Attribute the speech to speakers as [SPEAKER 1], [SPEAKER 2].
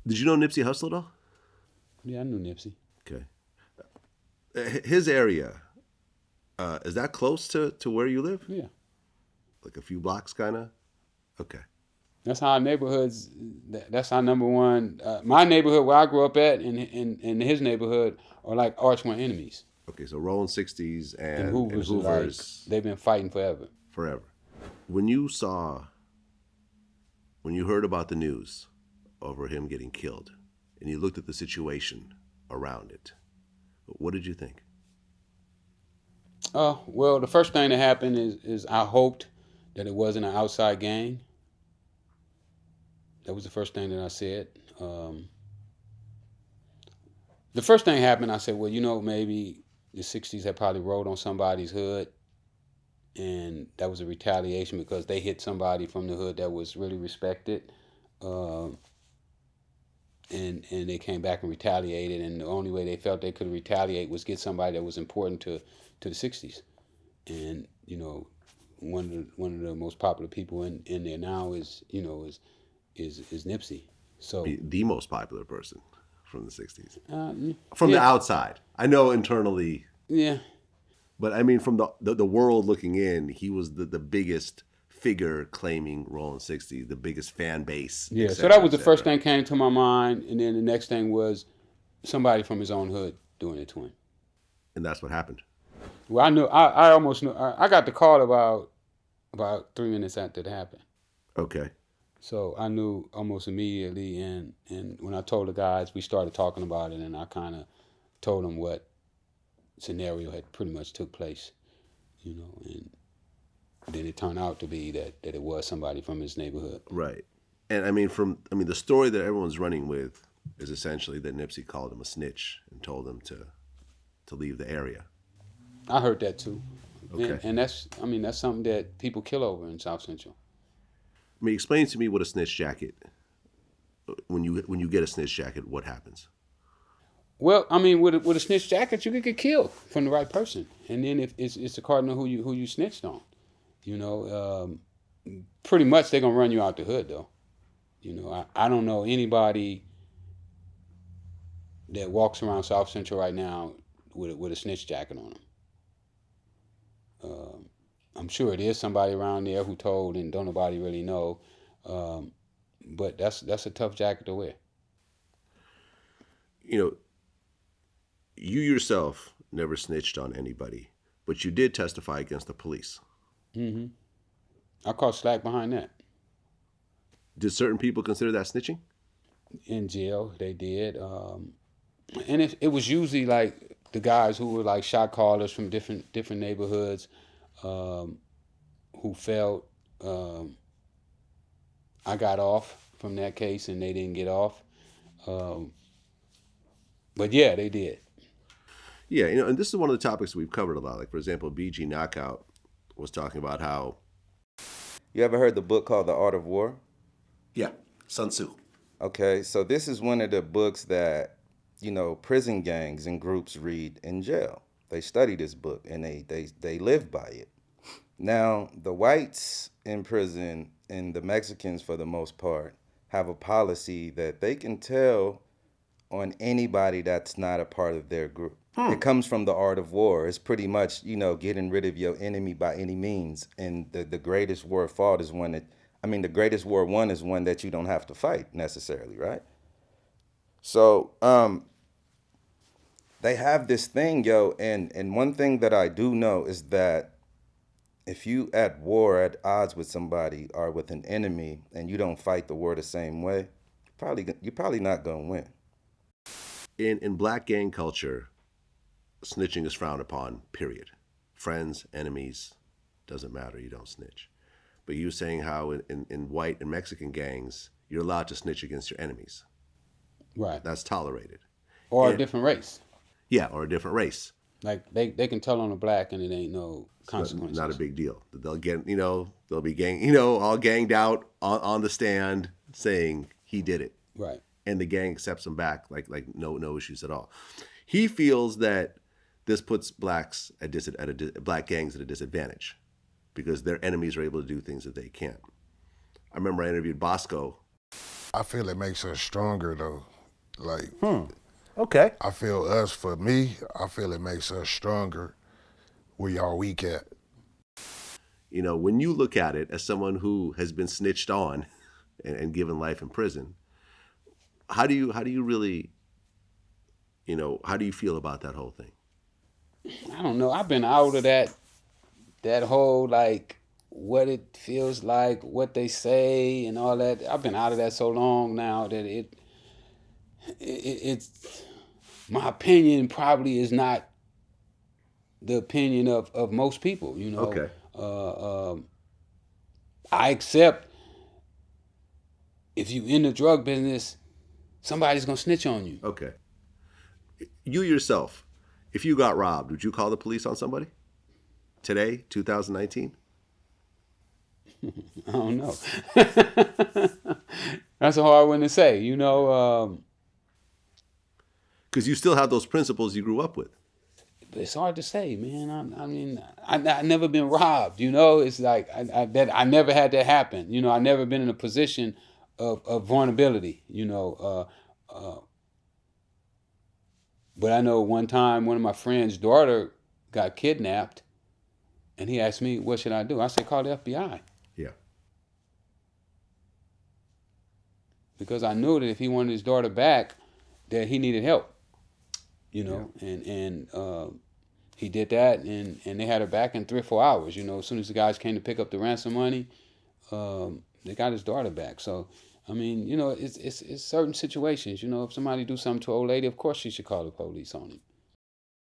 [SPEAKER 1] Did you know Nipsey Hussle at all?
[SPEAKER 2] Yeah, I knew Nipsey.
[SPEAKER 1] Okay. His area, is that close to where you live?
[SPEAKER 2] Yeah.
[SPEAKER 1] Like a few blocks, kind of? Okay.
[SPEAKER 2] That's how our neighborhoods, that's our number one. My neighborhood where I grew up at and his neighborhood are like arch one enemies.
[SPEAKER 1] Okay, so Rolling 60s
[SPEAKER 2] And
[SPEAKER 1] and
[SPEAKER 2] Hoovers,
[SPEAKER 1] Hoovers.
[SPEAKER 2] like, they've been fighting forever.
[SPEAKER 1] Forever. When you heard about the news over him getting killed, and you looked at the situation around it, what did you think?
[SPEAKER 2] Well, the first thing that happened is I hoped that it wasn't an outside gang. That was the first thing that I said. The first thing happened, I said, well, maybe the 60s had probably rolled on somebody's hood, and that was a retaliation because they hit somebody from the hood that was really respected. And they came back and retaliated, and the only way they felt they could retaliate was get somebody that was important to the 60s. And, one of the most popular people in there now is Nipsey. So
[SPEAKER 1] The most popular person from the 60s. From
[SPEAKER 2] yeah.
[SPEAKER 1] the outside. I know internally.
[SPEAKER 2] Yeah.
[SPEAKER 1] But I mean, from the world looking in, he was the biggest figure claiming Rolling 60s, the biggest fan base.
[SPEAKER 2] Yeah,
[SPEAKER 1] cetera,
[SPEAKER 2] so that was the
[SPEAKER 1] et cetera.
[SPEAKER 2] first thing came to my mind, and then the next thing was somebody from his own hood doing it to him.
[SPEAKER 1] And that's what happened.
[SPEAKER 2] Well, I almost knew. I got the call about 3 minutes after it happened.
[SPEAKER 1] Okay.
[SPEAKER 2] So I knew almost immediately, and when I told the guys, we started talking about it, and I kind of told them what scenario had pretty much took place, and then it turned out to be that it was somebody from his neighborhood.
[SPEAKER 1] Right. And I mean, the story that everyone's running with is essentially that Nipsey called him a snitch and told him to leave the area.
[SPEAKER 2] I heard that too.
[SPEAKER 1] Okay.
[SPEAKER 2] And that's something that people kill over in South Central.
[SPEAKER 1] I mean, explain to me what a snitch jacket. When you get a snitch jacket, what happens?
[SPEAKER 2] Well, I mean, with a snitch jacket, you could get killed from the right person, and then if it's according to who you snitched on, pretty much they're gonna run you out the hood though. I don't know anybody that walks around South Central right now with a snitch jacket on them. I'm sure it is somebody around there who told, and don't nobody really know. But that's a tough jacket to wear.
[SPEAKER 1] You yourself never snitched on anybody, but you did testify against the police.
[SPEAKER 2] Mm-hmm. I caught slack behind that.
[SPEAKER 1] Did certain people consider that snitching?
[SPEAKER 2] In jail, they did. And it was usually like the guys who were like shot callers from different neighborhoods, who felt I got off from that case and they didn't get off. But yeah, they did.
[SPEAKER 1] Yeah, and this is one of the topics we've covered a lot. Like, for example, BG Knockout was talking about how...
[SPEAKER 3] You ever heard the book called The Art of War?
[SPEAKER 1] Yeah, Sun Tzu.
[SPEAKER 3] Okay, so this is one of the books that, prison gangs and groups read in jail. They study this book and they live by it. Now, the whites in prison and the Mexicans, for the most part, have a policy that they can tell on anybody that's not a part of their group. It comes from the art of war. It's pretty much, getting rid of your enemy by any means. And the greatest war fought is one that, the greatest war won is one that you don't have to fight necessarily, right? So they have this thing, and one thing that I do know is that if you at war, at odds with somebody or with an enemy, and you don't fight the war the same way, you're probably not gonna win.
[SPEAKER 1] In black gang culture, snitching is frowned upon, period. Friends, enemies, doesn't matter, you don't snitch. But you were saying how in white and Mexican gangs, you're allowed to snitch against your enemies.
[SPEAKER 2] Right.
[SPEAKER 1] That's tolerated.
[SPEAKER 2] Or a different race.
[SPEAKER 1] Yeah, or a different race.
[SPEAKER 2] Like they can tell on a black and it ain't no consequences.
[SPEAKER 1] Not a big deal. They'll get, they'll be all ganged out on the stand saying he did it.
[SPEAKER 2] Right.
[SPEAKER 1] And the gang accepts him back like no issues at all. He feels that this puts black gangs at a disadvantage because their enemies are able to do things that they can't. I remember I interviewed Bosco
[SPEAKER 4] I feel it makes us stronger though. Like
[SPEAKER 1] Okay.
[SPEAKER 4] I feel us, for me, I feel it makes us stronger where y'all weak at.
[SPEAKER 1] You know, when you look at it as someone who has been snitched on and given life in prison, how do you really, you know, how do you feel about that whole thing?
[SPEAKER 2] I don't know. I've been out of that whole like what it feels like, what they say, and all that. I've been out of that so long now that it's my opinion probably is not the opinion of most people. You know.
[SPEAKER 1] Okay.
[SPEAKER 2] I accept if you in the drug business, somebody's gonna snitch on you.
[SPEAKER 1] Okay. You yourself, if you got robbed, would you call the police on somebody? Today, 2019?
[SPEAKER 2] I don't know. That's a hard one to say. You know.
[SPEAKER 1] Because you still have those principles you grew up with.
[SPEAKER 2] But it's hard to say, man. I mean, I never been robbed. You know, it's like I never had that happen. You know, I never been in a position of vulnerability. You know, but I know one time one of my friend's daughter got kidnapped, and he asked me, "What should I do?" I said, "Call the FBI,"
[SPEAKER 1] Yeah.
[SPEAKER 2] because I knew that if he wanted his daughter back, that he needed help. You know, and he did that, and they had her back in 3 or 4 hours. You know, as soon as the guys came to pick up the ransom money, they got his daughter back. So, I mean, you know, it's certain situations. You know, if somebody do something to an old lady, of course she should call the police on him.